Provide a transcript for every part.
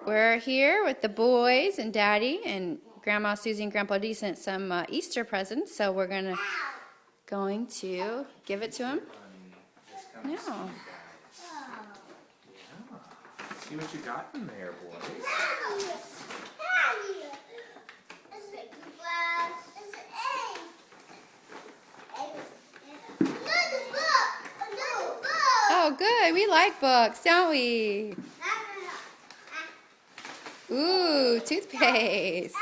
We're here with the boys and Daddy, and Grandma Susie and Grandpa D sent some Easter presents, so we're going to give it to them now. See what you got in there, boys. Oh, good. We like books, don't we? Ooh, toothpaste.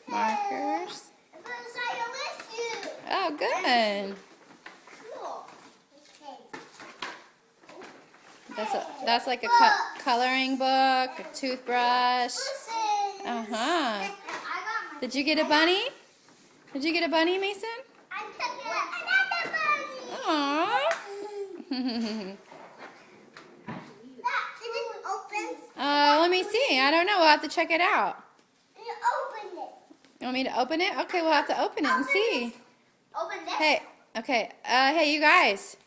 Markers. Oh, good. That's like a coloring book, a toothbrush. Uh-huh. Did you get a bunny? Did you get a bunny, Mason? Aww. Let me see. I don't know. We'll have to check it out. You want me to open it? Okay, we'll have to open it and see. Open this. Hey, okay. Hey, you guys.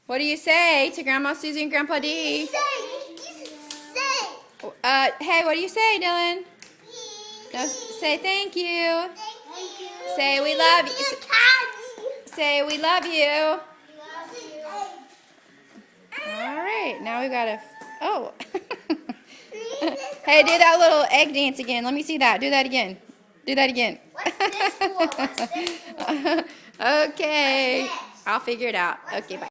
What do you say to Grandma Susie and Grandpa D? Hey, what do you say, Dylan? No, say thank you. Say we love you. Say we love you. All right, now we gotta. Oh. Hey, do that little egg dance again. Let me see that. Do that again. Do that again. What's this for? What's this for? Okay. I'll figure it out. Okay, bye.